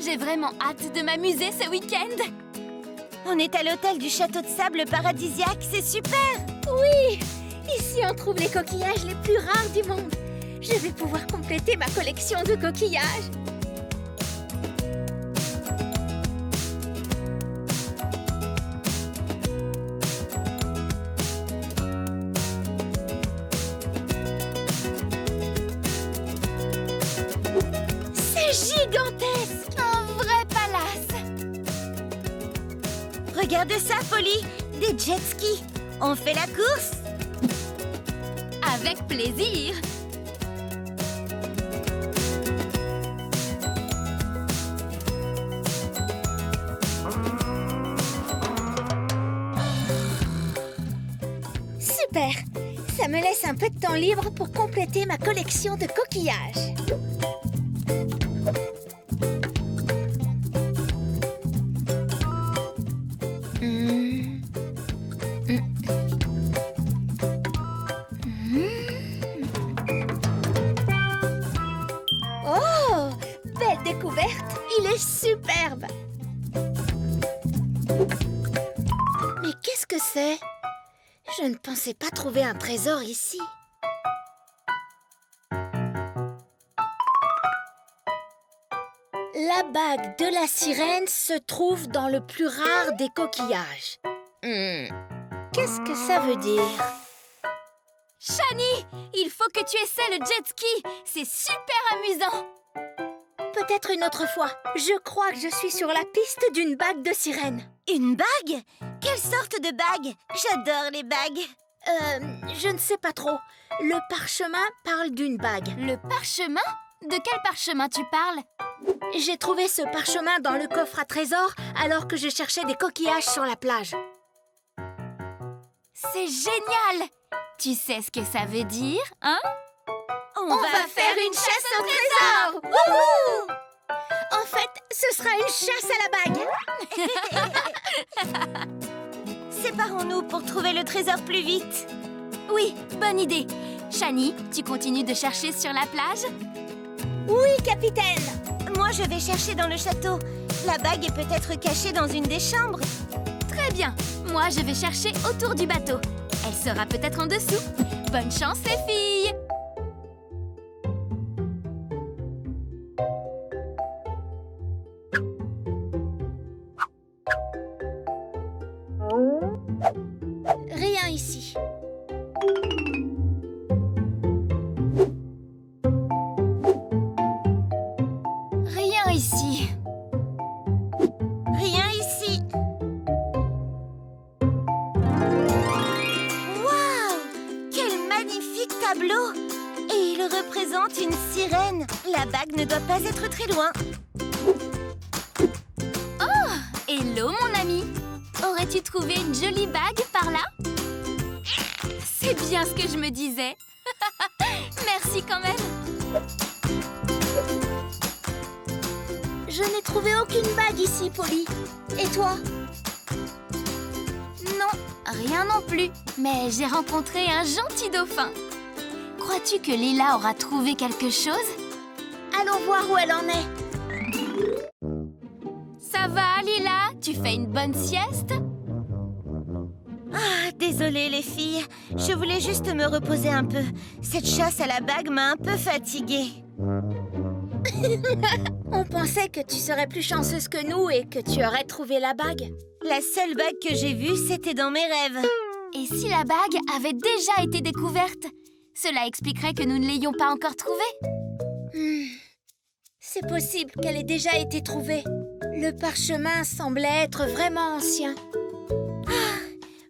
J'ai vraiment hâte de m'amuser ce week-end. On est à l'hôtel du château de sable paradisiaque, c'est super! Oui! Ici, on trouve les coquillages les plus rares du monde. Je vais pouvoir compléter ma collection de coquillages. C'est gigantesque! Un vrai palace. Regarde ça, Polly! Des jet skis! On fait la course? Avec plaisir. Super! Ça me laisse un peu de temps libre pour compléter ma collection de coquillages. Oh! Belle découverte! Il est superbe! Mais qu'est-ce que c'est? Je ne pensais pas trouver un trésor ici. La bague de la sirène se trouve dans le plus rare des coquillages. Qu'est-ce que ça veut dire? Shani, il faut que tu essaies le jet ski. C'est super amusant. Peut-être une autre fois. Je crois que je suis sur la piste d'une bague de sirène. Une bague? Quelle sorte de bague? J'adore les bagues! Je ne sais pas trop. Le parchemin parle d'une bague. Le parchemin? De quel parchemin tu parles? J'ai trouvé ce parchemin dans le coffre à trésors alors que je cherchais des coquillages sur la plage. C'est génial! Tu sais ce que ça veut dire, hein? On va faire une chasse au trésor! Wouhou! En fait, ce sera une chasse à la bague. Séparons-nous pour trouver le trésor plus vite. Oui, bonne idée. Shani, tu continues de chercher sur la plage? Oui, capitaine! Moi, je vais chercher dans le château. La bague est peut-être cachée dans une des chambres. Très bien. Moi, je vais chercher autour du bateau. Elle sera peut-être en dessous. Bonne chance, les filles! Rien ici. Rien ici. Rien ici. Waouh! Quel magnifique tableau! Et il représente une sirène. La bague ne doit pas être très loin. Hello, mon ami. Aurais-tu trouvé une jolie bague par là? C'est bien ce que je me disais. Merci quand même. Je n'ai trouvé aucune bague ici, Polly. Et toi? Non, rien non plus. Mais j'ai rencontré un gentil dauphin. Crois-tu que Lila aura trouvé quelque chose? Allons voir où elle en est. Ça va, Lila? Tu fais une bonne sieste? Ah, désolée les filles. Je voulais juste me reposer un peu. Cette chasse à la bague m'a un peu fatiguée. On pensait que tu serais plus chanceuse que nous et que tu aurais trouvé la bague. La seule bague que j'ai vue, c'était dans mes rêves. Et si la bague avait déjà été découverte? Cela expliquerait que nous ne l'ayons pas encore trouvée. C'est possible qu'elle ait déjà été trouvée. Le parchemin semblait être vraiment ancien.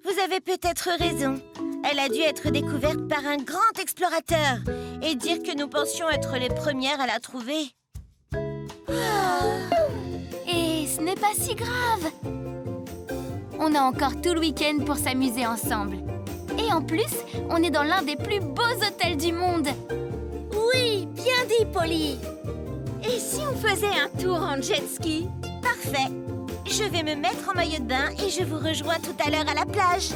Vous avez peut-être raison. Elle a dû être découverte par un grand explorateur et dire que nous pensions être les premières à la trouver. Et ce n'est pas si grave. On a encore tout le week-end pour s'amuser ensemble. Et en plus, on est dans l'un des plus beaux hôtels du monde. Oui, bien dit, Polly. Et si on faisait un tour en jet ski? Parfait. Je vais me mettre en maillot de bain et je vous rejoins tout à l'heure à la plage.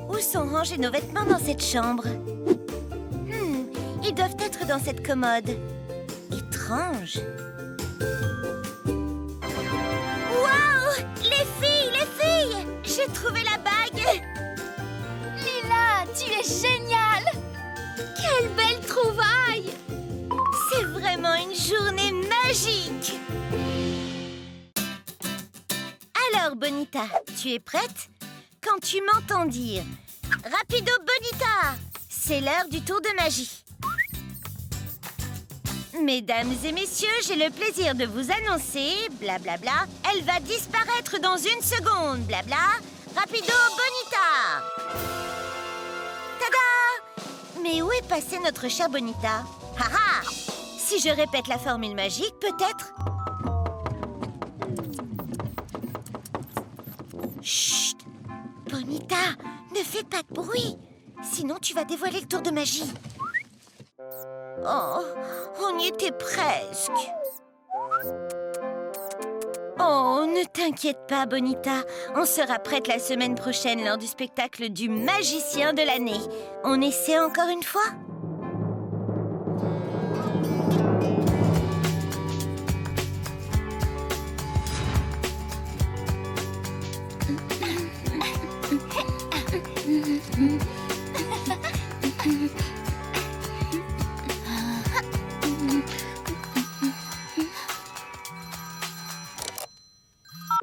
Où sont rangés nos vêtements dans cette chambre? Ils doivent être dans cette commode. Étrange. Waouh! Les filles! J'ai trouvé la bague! Lila, tu es géniale! Quelle belle trouvaille! C'est vraiment une journée magique! Alors, Bonita, tu es prête? Quand tu m'entends dire « Rapido Bonita !» c'est l'heure du tour de magie. Mesdames et messieurs, j'ai le plaisir de vous annoncer, blablabla, elle va disparaître dans une seconde, blabla, Rapido Bonita! Tada! Mais où est passée notre chère Bonita? Haha! Si je répète la formule magique, peut-être... Chut! Bonita, ne fais pas de bruit, sinon tu vas dévoiler le tour de magie. Oh, on y était presque. Oh, ne t'inquiète pas, Bonita. On sera prête la semaine prochaine lors du spectacle du magicien de l'année. On essaie encore une fois?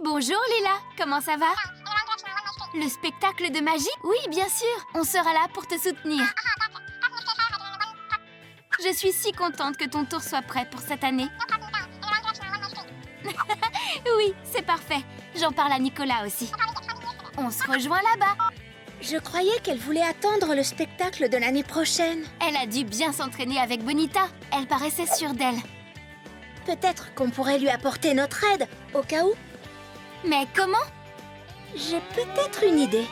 Bonjour Lila, comment ça va? Le spectacle de magie? Oui, bien sûr, on sera là pour te soutenir. Je suis si contente que ton tour soit prêt pour cette année. Oui, c'est parfait. J'en parle à Nicolas aussi. On se rejoint là-bas. Je croyais qu'elle voulait attendre le spectacle de l'année prochaine. Elle a dû bien s'entraîner avec Bonita. Elle paraissait sûre d'elle. Peut-être qu'on pourrait lui apporter notre aide, au cas où. Mais comment? J'ai peut-être une idée.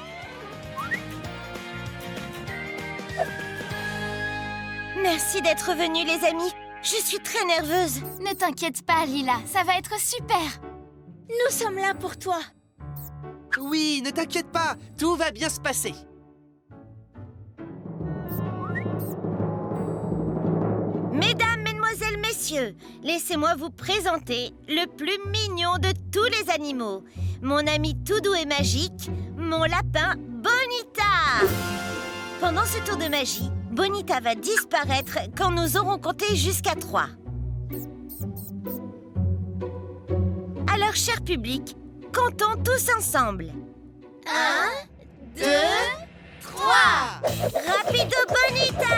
Merci d'être venus, les amis. Je suis très nerveuse. Ne t'inquiète pas, Lila, ça va être super. Nous sommes là pour toi. Oui, ne t'inquiète pas, tout va bien se passer. Mesdames, mesdemoiselles, messieurs, laissez-moi vous présenter le plus mignon de tous les animaux. Mon ami tout doux et magique, mon lapin Bonita. Pendant ce tour de magie, Bonita va disparaître quand nous aurons compté jusqu'à 3. Alors, cher public, comptons tous ensemble. 1, 2, 3. Rapido Bonita!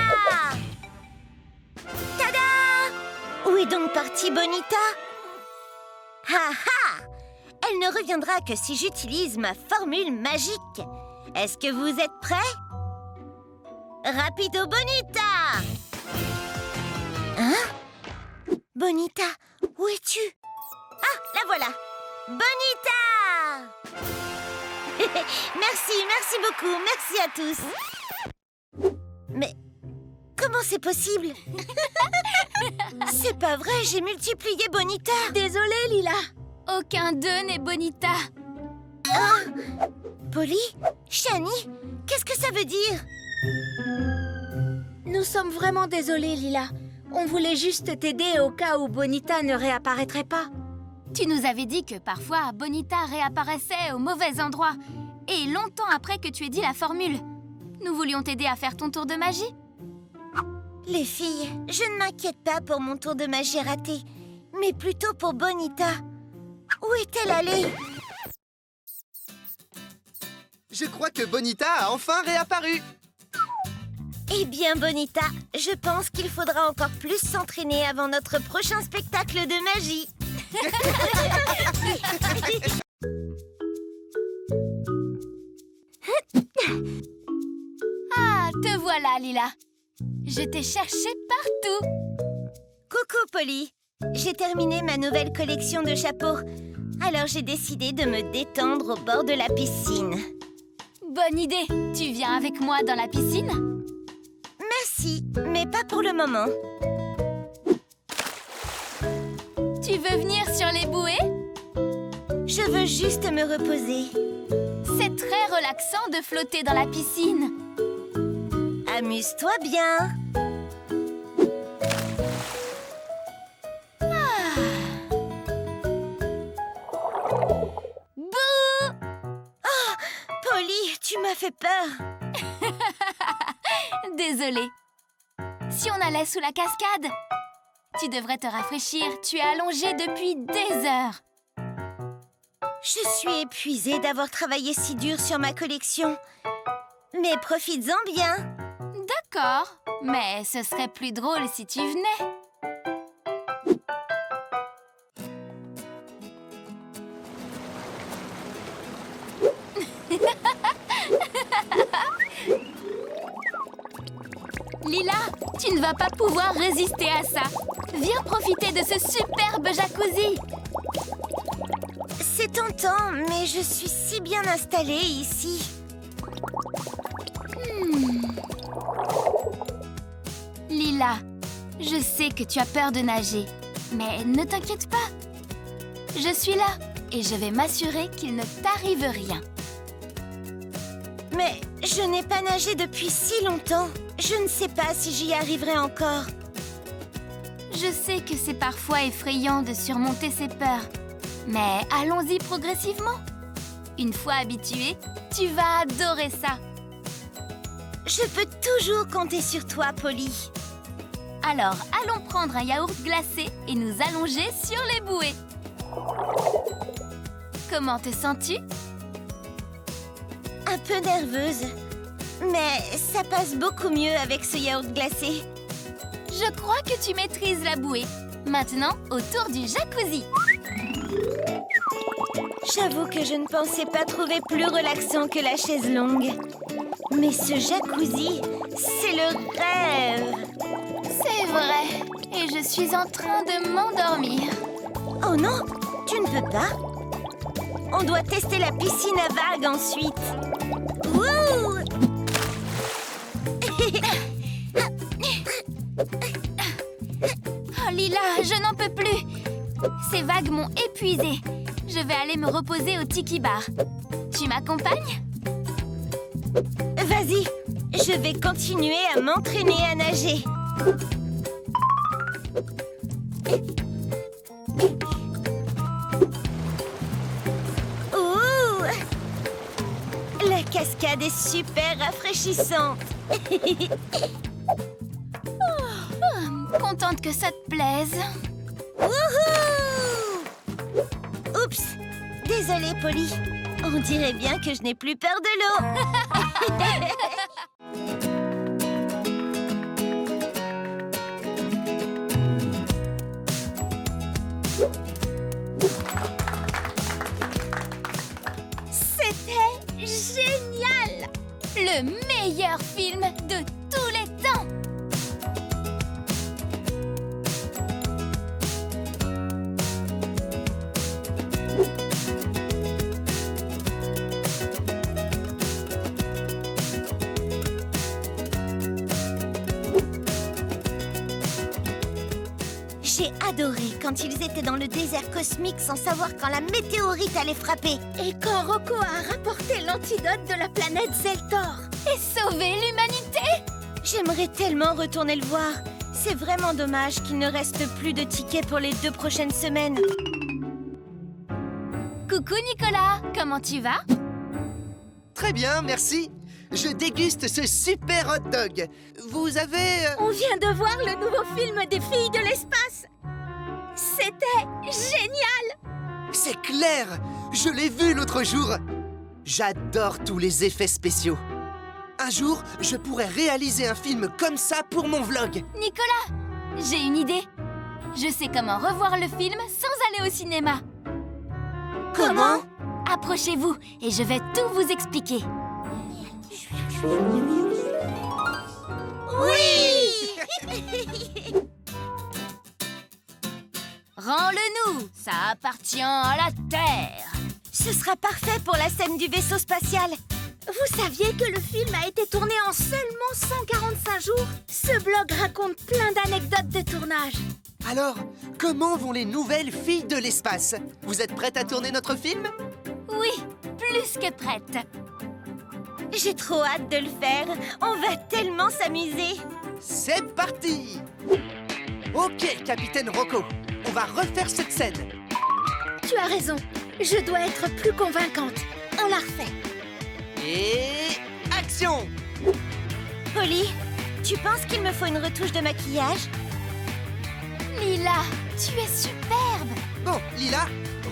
Tada! Où est donc partie Bonita? Ha ha! Elle ne reviendra que si j'utilise ma formule magique. Est-ce que vous êtes prêts? Rapido Bonita! Hein? Bonita, où es-tu? Ah, la voilà! Bonita! Merci beaucoup, merci à tous. Mais comment c'est possible? C'est pas vrai, j'ai multiplié Bonita. Désolée, Lila. Aucun d'eux n'est Bonita. Polly? Shani? Qu'est-ce que ça veut dire? Nous sommes vraiment désolés, Lila. On voulait juste t'aider au cas où Bonita ne réapparaîtrait pas. Tu nous avais dit que parfois Bonita réapparaissait au mauvais endroit et longtemps après que tu aies dit la formule. Nous voulions t'aider à faire ton tour de magie. Les filles, je ne m'inquiète pas pour mon tour de magie raté, mais plutôt pour Bonita. Où est-elle allée? Je crois que Bonita a enfin réapparu. Eh bien, Bonita, je pense qu'il faudra encore plus s'entraîner avant notre prochain spectacle de magie. Ah, te voilà, Lila. Je t'ai cherché partout. Coucou, Polly. J'ai terminé ma nouvelle collection de chapeaux. Alors j'ai décidé de me détendre au bord de la piscine. Bonne idée. Tu viens avec moi dans la piscine? Merci, mais pas pour le moment. Tu veux venir sur les bouées? Je veux juste me reposer. C'est très relaxant de flotter dans la piscine. Amuse-toi bien. fait peur. Désolée. Si on allait sous la cascade, tu devrais te rafraîchir. Tu es allongée depuis des heures. Je suis épuisée d'avoir travaillé si dur sur ma collection. Mais profites-en bien. D'accord, mais ce serait plus drôle si tu venais. Lila, tu ne vas pas pouvoir résister à ça. Viens profiter de ce superbe jacuzzi. C'est tentant, mais je suis si bien installée ici. Lila, je sais que tu as peur de nager, mais ne t'inquiète pas. Je suis là et je vais m'assurer qu'il ne t'arrive rien. Mais je n'ai pas nagé depuis si longtemps. Je ne sais pas si j'y arriverai encore. Je sais que c'est parfois effrayant de surmonter ses peurs, mais allons-y progressivement. Une fois habitué, tu vas adorer ça. Je peux toujours compter sur toi, Polly. Alors, allons prendre un yaourt glacé et nous allonger sur les bouées. Comment te sens-tu? Un peu nerveuse. Mais ça passe beaucoup mieux avec ce yaourt glacé. Je crois que tu maîtrises la bouée. Maintenant, autour du jacuzzi. J'avoue que je ne pensais pas trouver plus relaxant que la chaise longue. Mais ce jacuzzi, c'est le rêve. C'est vrai. Et je suis en train de m'endormir. Oh non, tu ne peux pas. On doit tester la piscine à vagues ensuite. Wouh! Oh Lila, je n'en peux plus. Ces vagues m'ont épuisée. Je vais aller me reposer au Tiki Bar. Tu m'accompagnes? Vas-y, je vais continuer à m'entraîner à nager. Ouh! La cascade est super rafraîchissante. Contente que ça te plaise. Wouhou! Oups! Désolée, Polly. On dirait bien que je n'ai plus peur de l'eau. C'était génial! Le meilleur film de tous les temps! J'ai adoré quand ils étaient dans le désert cosmique sans savoir quand la météorite allait frapper. Et quand Rocco a rapporté l'antidote de la planète Zeltor. Et sauver l'humanité! J'aimerais tellement retourner le voir. C'est vraiment dommage qu'il ne reste plus de tickets pour les 2 prochaines semaines. Coucou Nicolas, comment tu vas? Très bien, merci. Je déguste ce super hot dog. Vous avez... On vient de voir le nouveau film des filles de l'espace. C'était génial! C'est clair! Je l'ai vu l'autre jour. J'adore tous les effets spéciaux. Un jour, je pourrais réaliser un film comme ça pour mon vlog. Nicolas, j'ai une idée. Je sais comment revoir le film sans aller au cinéma. Comment? Approchez-vous et je vais tout vous expliquer. Oui! Rends-le-nous, ça appartient à la Terre. Ce sera parfait pour la scène du vaisseau spatial. Vous saviez que le film a été tourné en seulement 145 jours? Ce blog raconte plein d'anecdotes de tournage. Alors, comment vont les nouvelles filles de l'espace? Vous êtes prêtes à tourner notre film? Oui, plus que prête. J'ai trop hâte de le faire. On va tellement s'amuser. C'est parti! Ok, capitaine Rocco, on va refaire cette scène. Tu as raison, je dois être plus convaincante. On la refait. Et action! Polly, tu penses qu'il me faut une retouche de maquillage? Lila, tu es superbe. Bon, Lila,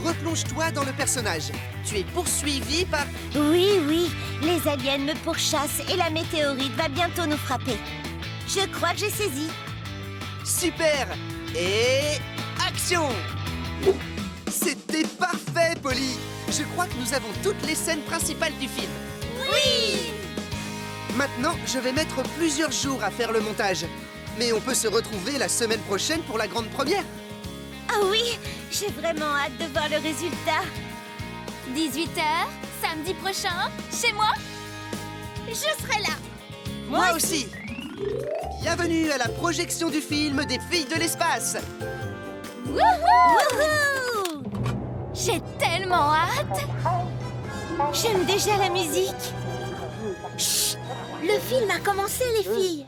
replonge-toi dans le personnage. Tu es poursuivie par... Oui, les aliens me pourchassent et la météorite va bientôt nous frapper. Je crois que j'ai saisi. Super! Et... action! C'était parfait, Polly! Je crois que nous avons toutes les scènes principales du film. Oui. Maintenant, je vais mettre plusieurs jours à faire le montage. Mais on peut se retrouver la semaine prochaine pour la grande première. Ah oui, j'ai vraiment hâte de voir le résultat. 18h, samedi prochain, chez moi. Je serai là. Moi aussi! Bienvenue à la projection du film des filles de l'espace. Wouhou! J'ai tellement hâte. J'aime déjà la musique. Chut! Le film a commencé, les filles.